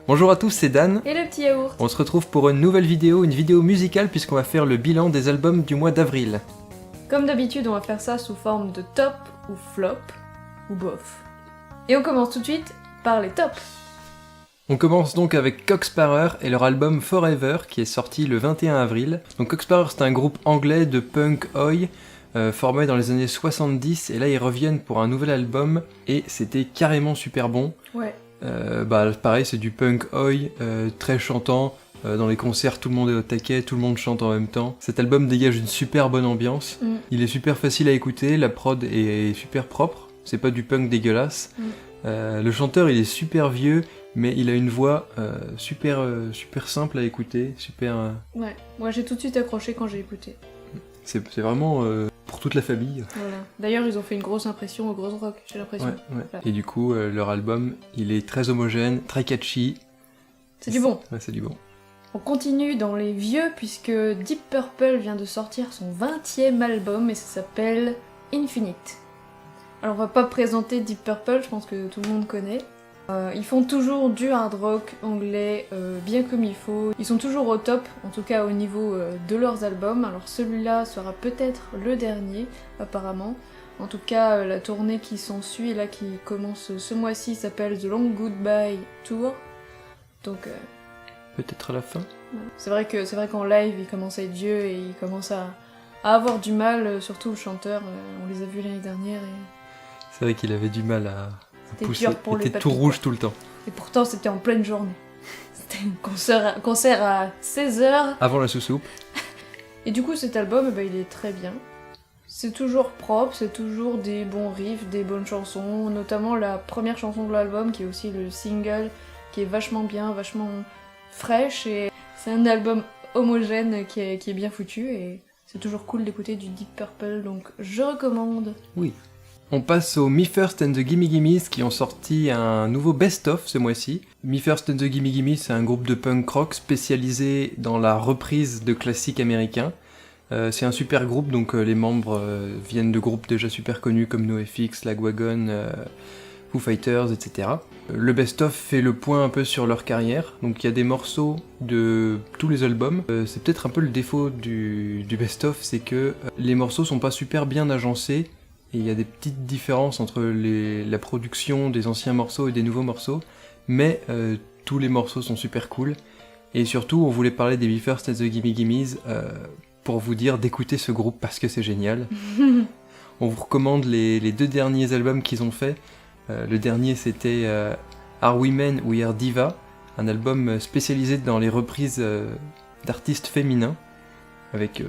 Bonjour à tous, c'est Dan. Et le petit yaourt. On se retrouve pour une nouvelle vidéo, une vidéo musicale puisqu'on va faire le bilan des albums du mois d'avril. Comme d'habitude, on va faire ça sous forme de top ou flop ou bof. Et on commence tout de suite par les tops. On commence donc avec Cock Sparrer et leur album Forever qui est sorti le 21 avril. Donc Cock Sparrer c'est un groupe anglais de punk oi formé dans les années 70 et là ils reviennent pour un nouvel album et c'était carrément super bon. Ouais. Pareil c'est du punk oi, très chantant. Dans les concerts, tout le monde est au taquet, tout le monde chante en même temps. Cet album dégage une super bonne ambiance. Il est super facile à écouter, la prod est super propre. C'est pas du punk dégueulasse. Le chanteur, il est super vieux, mais il a une voix super simple à écouter. Ouais, moi j'ai tout de suite accroché quand j'ai écouté. C'est vraiment pour toute la famille. Voilà. D'ailleurs, ils ont fait une grosse impression au Grosse Rock, j'ai l'impression. Ouais. Voilà. Et du coup, leur album, il est très homogène, très catchy. C'est du bon. Ouais, c'est du bon. On continue dans les vieux puisque Deep Purple vient de sortir son 20e album et ça s'appelle Infinite. Alors on va pas présenter Deep Purple, je pense que tout le monde connaît. Ils font toujours du hard rock anglais bien comme il faut. Ils sont toujours au top, en tout cas au niveau de leurs albums. Alors celui-là sera peut-être le dernier apparemment. En tout cas la tournée qui s'ensuit, là qui commence ce mois-ci, s'appelle The Long Goodbye Tour. Donc... Peut-être à la fin. C'est vrai qu'en live, il commence à être vieux et il commence à avoir du mal, surtout le chanteur. On les a vus l'année dernière et... C'est vrai qu'il avait du mal à pousser. Dur pour il les était tout papilles, rouge quoi. tout le temps. Et pourtant, c'était en pleine journée. C'était un concert à 16h. Avant la sous-soupe. Et du coup, cet album, il est très bien. C'est toujours propre, c'est toujours des bons riffs, des bonnes chansons. Notamment la première chanson de l'album, qui est aussi le single, qui est vachement bien, vachement... fraîche, et c'est un album homogène qui est bien foutu et c'est toujours cool d'écouter du Deep Purple, donc je recommande. Oui. On passe aux Me First and the Gimme Gimmes qui ont sorti un nouveau best-of ce mois-ci. Me First and the Gimme Gimmes, c'est un groupe de punk rock spécialisé dans la reprise de classiques américains. C'est un super groupe, donc les membres viennent de groupes déjà super connus comme NoFX, Lagwagon, Foo Fighters, etc. Le best-of fait le point un peu sur leur carrière, donc il y a des morceaux de tous les albums. C'est peut-être un peu le défaut du best-of, c'est que les morceaux sont pas super bien agencés, et il y a des petites différences entre la production des anciens morceaux et des nouveaux morceaux, mais tous les morceaux sont super cool, et surtout on voulait parler des Me First and the Gimme Gimmes pour vous dire d'écouter ce groupe parce que c'est génial. On vous recommande les deux derniers albums qu'ils ont fait. Le dernier c'était Are We Men We Are Diva, un album spécialisé dans les reprises d'artistes féminins, avec...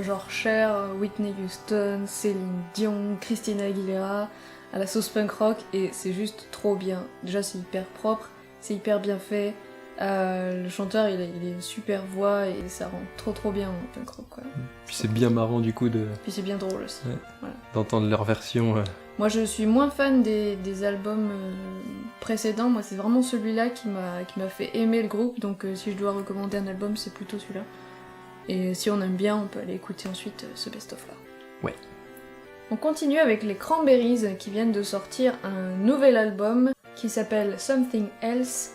Genre Cher, Whitney Houston, Céline Dion, Christina Aguilera, à la sauce punk rock, et c'est juste trop bien. Déjà c'est hyper propre, c'est hyper bien fait, le chanteur il a une super voix et ça rend trop bien en punk rock quoi. Puis c'est bien marrant du coup Puis c'est bien drôle aussi. Ouais. Voilà. D'entendre leur version... Moi je suis moins fan des albums précédents, moi c'est vraiment celui-là qui m'a fait aimer le groupe, donc si je dois recommander un album c'est plutôt celui-là. Et si on aime bien, on peut aller écouter ensuite ce best-of là. Ouais. On continue avec les Cranberries qui viennent de sortir un nouvel album qui s'appelle Something Else.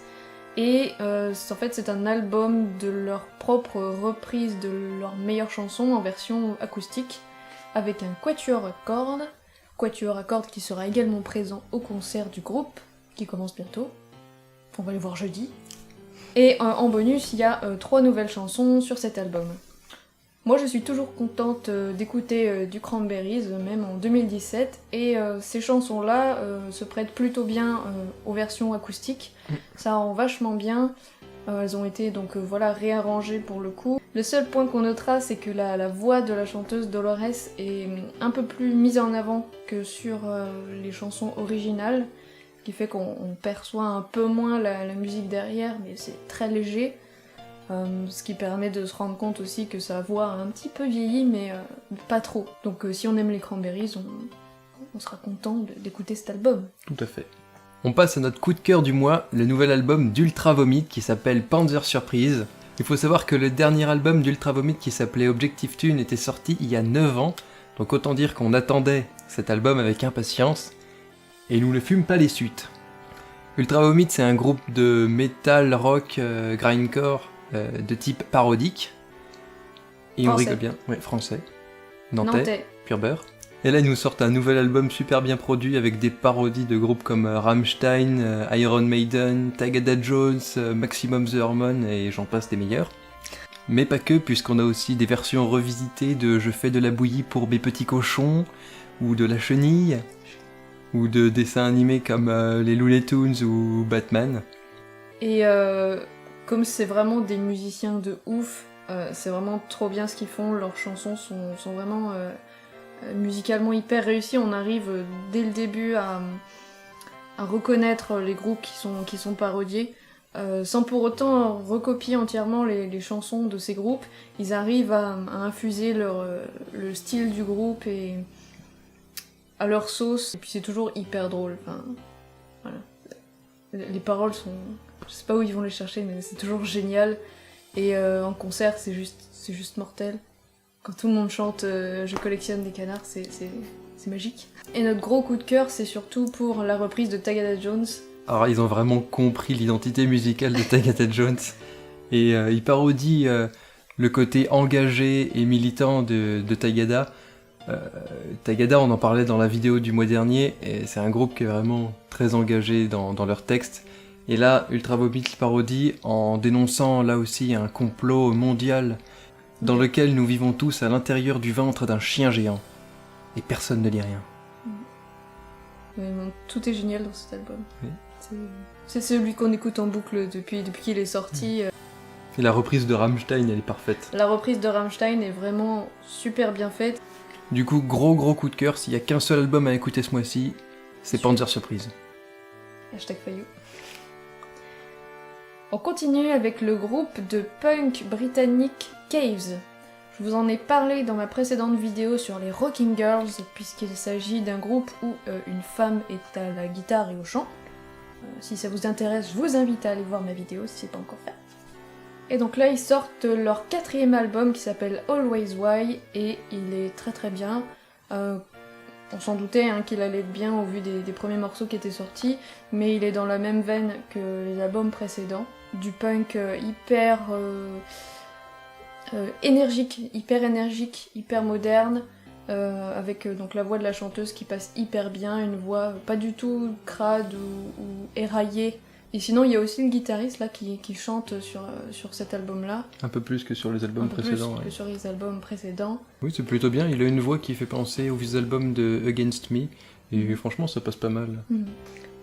Et en fait c'est un album de leur propre reprise de leurs meilleures chansons en version acoustique, avec un quatuor à cordes qui sera également présent au concert du groupe, qui commence bientôt. On va les voir jeudi. Et en bonus, il y a 3 nouvelles chansons sur cet album. Moi je suis toujours contente d'écouter du Cranberries, même en 2017, et ces chansons-là se prêtent plutôt bien aux versions acoustiques. Ça rend vachement bien. Elles ont été donc réarrangées pour le coup. Le seul point qu'on notera, c'est que la voix de la chanteuse Dolores est un peu plus mise en avant que sur les chansons originales, ce qui fait qu'on perçoit un peu moins la musique derrière, mais c'est très léger. Ce qui permet de se rendre compte aussi que sa voix a un petit peu vieilli, mais pas trop. Donc si on aime les Cranberries, on sera content d'écouter cet album. Tout à fait. On passe à notre coup de cœur du mois, le nouvel album d'Ultra Vomit qui s'appelle Panzer Surprise. Il faut savoir que le dernier album d'Ultra Vomit qui s'appelait Objective Tune était sorti il y a 9 ans, donc autant dire qu'on attendait cet album avec impatience, et nous ne fûmes pas les suites. Ultra Vomit, c'est un groupe de metal rock grindcore de type parodique. Et on Français. rigole bien, ouais, français. Nantais, Nantais. pur beurre. Et là, ils nous sortent un nouvel album super bien produit avec des parodies de groupes comme Rammstein, Iron Maiden, Tagada Jones, Maximum the Hormone et j'en passe des meilleurs. Mais pas que, puisqu'on a aussi des versions revisitées de Je fais de la bouillie pour mes petits cochons, ou de La Chenille, ou de dessins animés comme les Looney Tunes ou Batman. Et comme c'est vraiment des musiciens de ouf, c'est vraiment trop bien ce qu'ils font. Leurs chansons sont vraiment musicalement hyper réussies. On arrive dès le début à reconnaître les groupes qui sont parodiés. Sans pour autant recopier entièrement les chansons de ces groupes, ils arrivent à infuser le style du groupe et à leur sauce, et puis c'est toujours hyper drôle. Enfin, voilà. Les paroles sont... Je sais pas où ils vont les chercher, mais c'est toujours génial. Et en concert, c'est juste mortel. Quand tout le monde chante Je collectionne des canards, c'est magique. Et notre gros coup de cœur, c'est surtout pour la reprise de Tagada Jones. Alors ils ont vraiment compris l'identité musicale de Tagada Jones et ils parodient le côté engagé et militant de Tagada. Tagada, on en parlait dans la vidéo du mois dernier, et c'est un groupe qui est vraiment très engagé dans leurs textes. Et là, Ultra Vomit parodie en dénonçant là aussi un complot mondial dans lequel nous vivons tous à l'intérieur du ventre d'un chien géant. Et personne ne dit rien. Mais bon, tout est génial dans cet album. Oui. C'est celui qu'on écoute en boucle depuis qu'il est sorti. Et la reprise de Rammstein, elle est parfaite. La reprise de Rammstein est vraiment super bien faite. Du coup, gros coup de cœur, s'il y a qu'un seul album à écouter ce mois-ci, c'est Panzer Surprise. #Fayou. On continue avec le groupe de punk britannique Caves. Je vous en ai parlé dans ma précédente vidéo sur les Rocking Girls, puisqu'il s'agit d'un groupe où une femme est à la guitare et au chant. Si ça vous intéresse, je vous invite à aller voir ma vidéo si c'est pas encore fait. Et donc là, ils sortent leur 4e album qui s'appelle Always Why, et il est très très bien. On s'en doutait qu'il allait être bien au vu des premiers morceaux qui étaient sortis, mais il est dans la même veine que les albums précédents. Du punk hyper énergique, hyper moderne, avec donc la voix de la chanteuse qui passe hyper bien, une voix pas du tout crade ou éraillée. Et sinon, il y a aussi le guitariste là qui chante sur cet album-là. Un peu plus que sur les albums précédents. Plus que sur les albums précédents. Oui, c'est plutôt bien. Il a une voix qui fait penser aux vieux albums de Against Me. Et franchement, ça passe pas mal.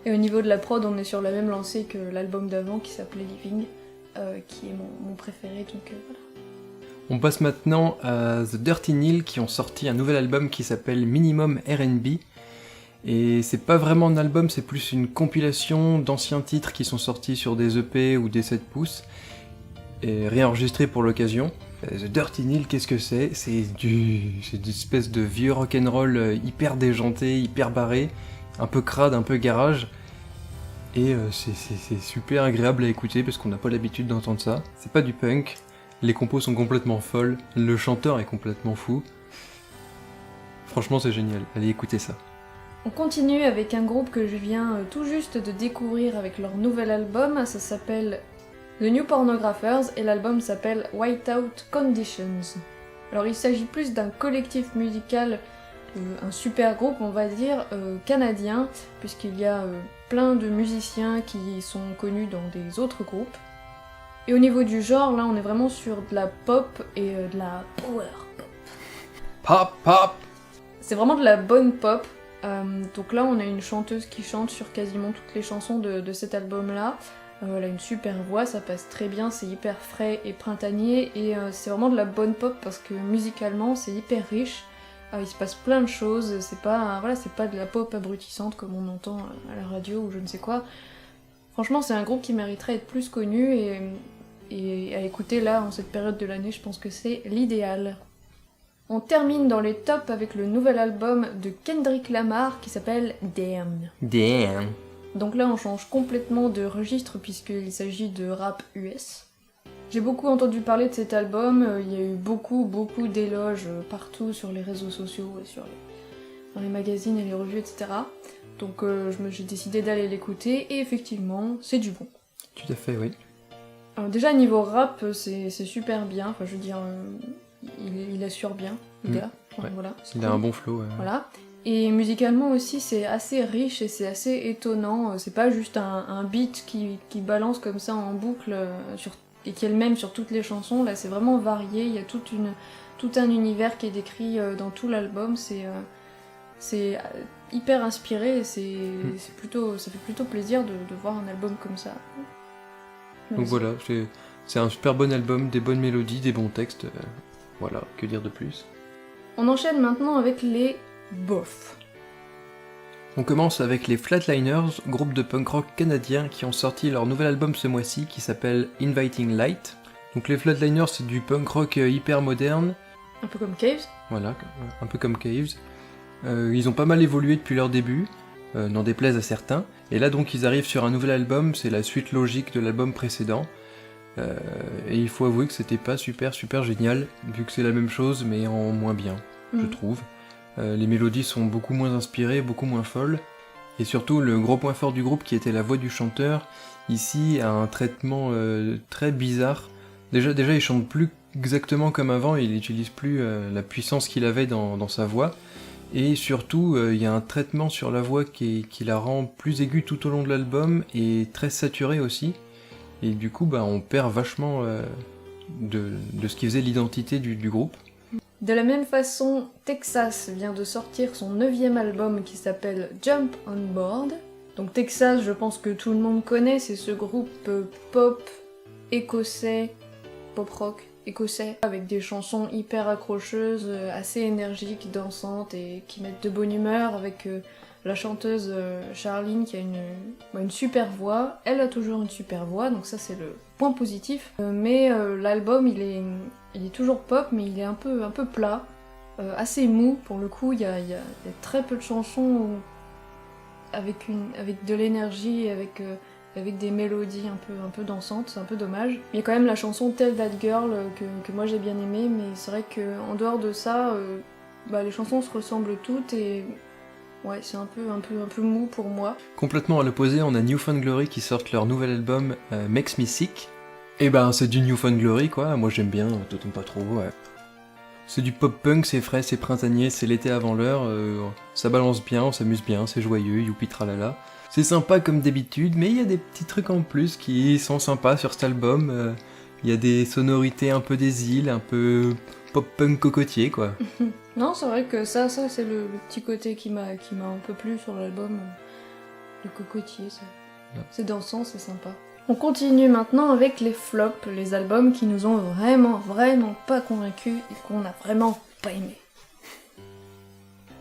Et au niveau de la prod, on est sur la même lancée que l'album d'avant qui s'appelait Living, qui est mon préféré. Donc voilà. On passe maintenant à The Dirty Nil qui ont sorti un nouvel album qui s'appelle Minimum R&B. Et c'est pas vraiment un album, c'est plus une compilation d'anciens titres qui sont sortis sur des EP ou des 7 pouces et réenregistrés pour l'occasion. The Dirty Nil, qu'est-ce que c'est? C'est une espèce de vieux rock'n'roll hyper déjanté, hyper barré, un peu crade, un peu garage. Et c'est super agréable à écouter parce qu'on n'a pas l'habitude d'entendre ça. C'est pas du punk, les compos sont complètement folles, le chanteur est complètement fou. Franchement, c'est génial, allez écouter ça. On continue avec un groupe que je viens tout juste de découvrir avec leur nouvel album, ça s'appelle The New Pornographers et l'album s'appelle Whiteout Conditions. Alors il s'agit plus d'un collectif musical, un super groupe on va dire, canadien, puisqu'il y a plein de musiciens qui sont connus dans des autres groupes. Et au niveau du genre, là on est vraiment sur de la pop et de la power pop. Pop! C'est vraiment de la bonne pop. Donc là on a une chanteuse qui chante sur quasiment toutes les chansons de cet album-là. Elle a une super voix, ça passe très bien, c'est hyper frais et printanier et c'est vraiment de la bonne pop parce que musicalement c'est hyper riche. Il se passe plein de choses, c'est pas de la pop abrutissante comme on entend à la radio ou je ne sais quoi. Franchement c'est un groupe qui mériterait d'être plus connu et à écouter là en cette période de l'année, je pense que c'est l'idéal. On termine dans les tops avec le nouvel album de Kendrick Lamar qui s'appelle Damn. Damn. Donc là on change complètement de registre puisqu'il s'agit de rap US. J'ai beaucoup entendu parler de cet album, il y a eu beaucoup d'éloges partout sur les réseaux sociaux et dans les magazines et les revues, etc. Donc j'ai décidé d'aller l'écouter, et effectivement, c'est du bon. Tout à fait, oui. Déjà, niveau rap, c'est super bien, enfin je veux dire, il assure bien, le gars. Enfin, Ouais. voilà, Il a un bon flow. Voilà. Et musicalement aussi, c'est assez riche et c'est assez étonnant. C'est pas juste un beat qui balance comme ça en boucle et qui est le même sur toutes les chansons. Là, c'est vraiment varié. Il y a tout un univers qui est décrit dans tout l'album. C'est hyper inspiré et ça fait plutôt plaisir de voir un album comme ça. Donc voilà, c'est un super bon album, des bonnes mélodies, des bons textes. Voilà, que dire de plus. On enchaîne maintenant avec les bofs. On commence avec les Flatliners, groupe de punk rock canadien qui ont sorti leur nouvel album ce mois-ci qui s'appelle Inviting Light. Donc les Flatliners, c'est du punk rock hyper moderne. Un peu comme Caves. Voilà, un peu comme Caves. Ils ont pas mal évolué depuis leur début, n'en déplaise à certains. Et là donc ils arrivent sur un nouvel album, c'est la suite logique de l'album précédent. Et il faut avouer que c'était pas super génial, vu que c'est la même chose mais en moins bien, je trouve. Les mélodies sont beaucoup moins inspirées, beaucoup moins folles. Et surtout, le gros point fort du groupe, qui était la voix du chanteur, ici a un traitement très bizarre. Déjà, il chante plus exactement comme avant, il n'utilise plus la puissance qu'il avait dans sa voix. Et surtout, il y a un traitement sur la voix qui la rend plus aiguë tout au long de l'album, et très saturée aussi. Et du coup, on perd vachement de ce qui faisait l'identité du groupe. De la même façon, Texas vient de sortir son 9e album qui s'appelle Jump on Board. Donc Texas, je pense que tout le monde connaît, c'est ce groupe pop écossais, pop rock écossais, avec des chansons hyper accrocheuses, assez énergiques, dansantes et qui mettent de bonne humeur, avec la chanteuse Charline qui a une super voix. Elle a toujours une super voix, donc ça c'est le point positif. Mais l'album il est toujours pop, mais il est un peu plat, assez mou pour le coup. Il y a très peu de chansons avec de l'énergie, avec des mélodies un peu dansantes, c'est un peu dommage. Il y a quand même la chanson Tell That Girl que moi j'ai bien aimée, mais c'est vrai qu'en dehors de ça, les chansons se ressemblent toutes et ouais, c'est un peu mou pour moi. Complètement à l'opposé, on a New Found Glory qui sortent leur nouvel album Makes Me Sick. Et c'est du New Found Glory quoi, moi j'aime bien, toi t'aimes pas trop, ouais. C'est du pop-punk, c'est frais, c'est printanier, c'est l'été avant l'heure, ça balance bien, on s'amuse bien, c'est joyeux, youpi tralala. C'est sympa comme d'habitude, mais il y a des petits trucs en plus qui sont sympas sur cet album. Il y a des sonorités un peu des îles, un peu pop-punk cocotier quoi. Non, c'est vrai que ça c'est le petit côté qui m'a un peu plu sur l'album. Le cocotier, c'est dansant, c'est sympa. On continue maintenant avec les flops, les albums qui nous ont vraiment pas convaincus et qu'on a vraiment pas aimé.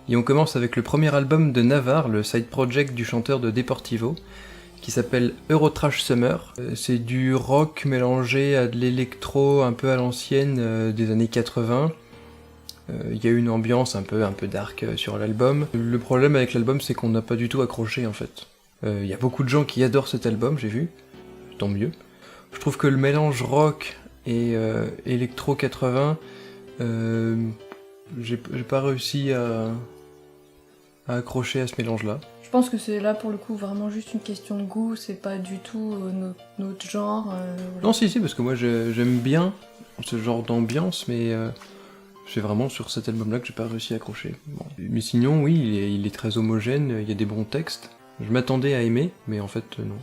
Et on commence avec le premier album de Navarre, le side project du chanteur de Deportivo, qui s'appelle Eurotrash Summer. C'est du rock mélangé à de l'électro un peu à l'ancienne des années 80. Il y a une ambiance un peu dark sur l'album. Le problème avec l'album, c'est qu'on n'a pas du tout accroché en fait. Il y a beaucoup de gens qui adorent cet album, j'ai vu. Tant mieux. Je trouve que le mélange rock et électro 80, j'ai pas réussi à accrocher à ce mélange-là. Je pense que c'est là pour le coup vraiment juste une question de goût, c'est pas du tout notre genre. Voilà. Non, si, parce que moi j'aime bien ce genre d'ambiance, mais c'est vraiment sur cet album-là que j'ai pas réussi à accrocher. Bon. Mais sinon, oui, il est très homogène, il y a des bons textes. Je m'attendais à aimer, mais en fait, non.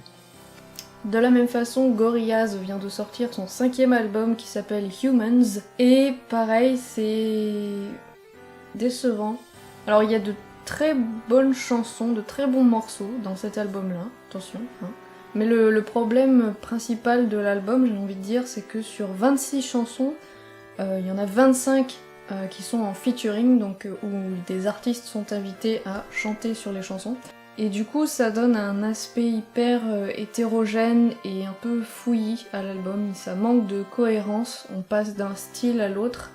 De la même façon, Gorillaz vient de sortir son 5e album qui s'appelle Humans, et pareil, c'est décevant. Alors il y a de très bonnes chansons, de très bons morceaux dans cet album-là, attention. Mais le problème principal de l'album, j'ai envie de dire, c'est que sur 26 chansons, il y en a 25 qui sont en featuring, donc où des artistes sont invités à chanter sur les chansons. Et du coup, ça donne un aspect hyper hétérogène et un peu fouillis à l'album. Ça manque de cohérence. On passe d'un style à l'autre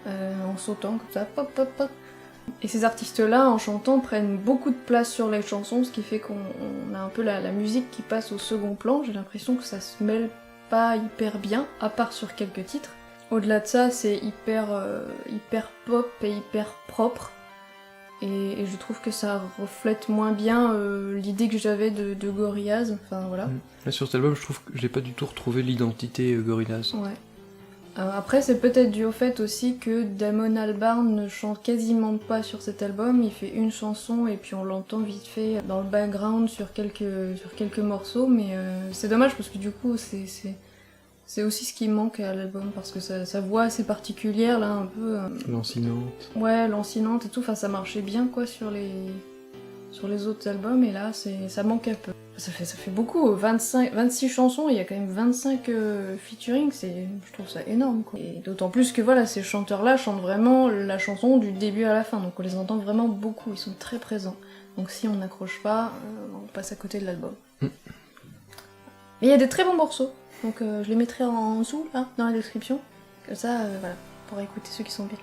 en sautant comme ça, pop pop pop. Et ces artistes-là, en chantant, prennent beaucoup de place sur les chansons, ce qui fait qu'on a un peu la musique qui passe au second plan. J'ai l'impression que ça se mêle pas hyper bien, à part sur quelques titres. Au-delà de ça, c'est hyper pop et hyper propre. et je trouve que ça reflète moins bien l'idée que j'avais de Gorillaz, enfin voilà. Là, sur cet album, je trouve que j'ai pas du tout retrouvé l'identité Gorillaz. Ouais. Après, c'est peut-être dû au fait aussi que Damon Albarn ne chante quasiment pas sur cet album. Il fait une chanson et puis on l'entend vite fait dans le background sur quelques morceaux. Mais c'est dommage parce que du coup, c'est aussi ce qui manque à l'album parce que sa voix assez particulière, là, un peu. Lancinante. Ouais, lancinante et tout. Enfin, ça marchait bien quoi sur les autres albums et là, ça manque un peu. Ça fait beaucoup, 26 chansons, il y a quand même 25 featuring, je trouve ça énorme quoi. Et d'autant plus que voilà, ces chanteurs-là chantent vraiment la chanson du début à la fin, donc on les entend vraiment beaucoup, ils sont très présents. Donc si on n'accroche pas, on passe à côté de l'album. Mais il y a des très bons morceaux, donc je les mettrai en dessous, là, dans la description. Comme ça, voilà, pour écouter ceux qui sont bien.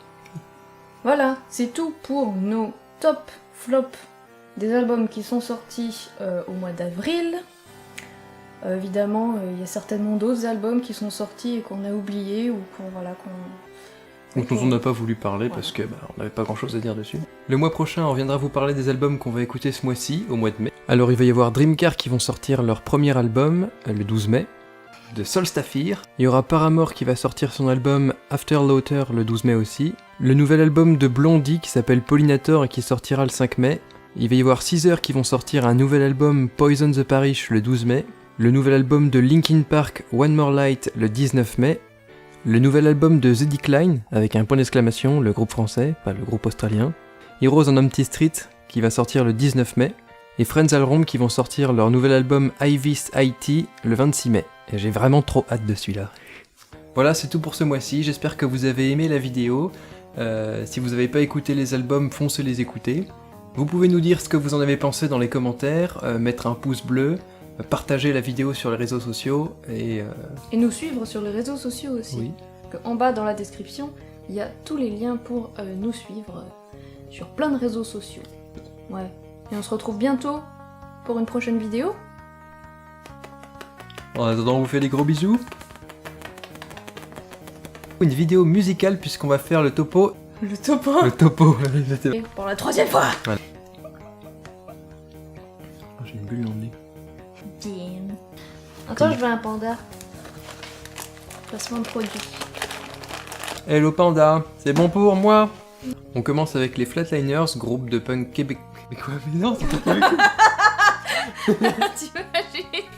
Voilà, c'est tout pour nos top flops des albums qui sont sortis au mois d'avril. Évidemment, il y a certainement d'autres albums qui sont sortis et qu'on a oubliés ou dont on n'a pas voulu parler parce que on n'avait pas grand chose à dire dessus. Le mois prochain, on reviendra vous parler des albums qu'on va écouter ce mois-ci, au mois de mai. Alors il va y avoir Dreamcar qui vont sortir leur premier album le 12 mai, de Solstafir. Il y aura Paramore qui va sortir son album After Laughter le 12 mai aussi. Le nouvel album de Blondie qui s'appelle Pollinator et qui sortira le 5 mai. Il va y avoir Caesar qui vont sortir un nouvel album Poison the Parish le 12 mai, le nouvel album de Linkin Park One More Light le 19 mai, le nouvel album de The Decline, avec un point d'exclamation, le groupe français, pas le groupe australien, Heroes on Empty Street qui va sortir le 19 mai, et Friends Al Rome qui vont sortir leur nouvel album Ivis IT le 26 mai. Et j'ai vraiment trop hâte de celui-là. Voilà, c'est tout pour ce mois-ci, j'espère que vous avez aimé la vidéo. Si vous n'avez pas écouté les albums, foncez les écouter. Vous pouvez nous dire ce que vous en avez pensé dans les commentaires, mettre un pouce bleu, partager la vidéo sur les réseaux sociaux et nous suivre sur les réseaux sociaux aussi. Oui. En bas dans la description, il y a tous les liens pour nous suivre sur plein de réseaux sociaux. Ouais. Et on se retrouve bientôt pour une prochaine vidéo. En attendant, on vous fait des gros bisous. Une vidéo musicale puisqu'on va faire le topo. Le topo. Le topo. Et pour la 3e fois. Voilà. Oh, j'ai une bulle dans le nez. Damn. Attends, je veux un panda. Placement de produit. Hello Panda, c'est bon pour moi. On commence avec les Flatliners, groupe de punk québécois. Mais non, c'est pas québécois. T'imagines?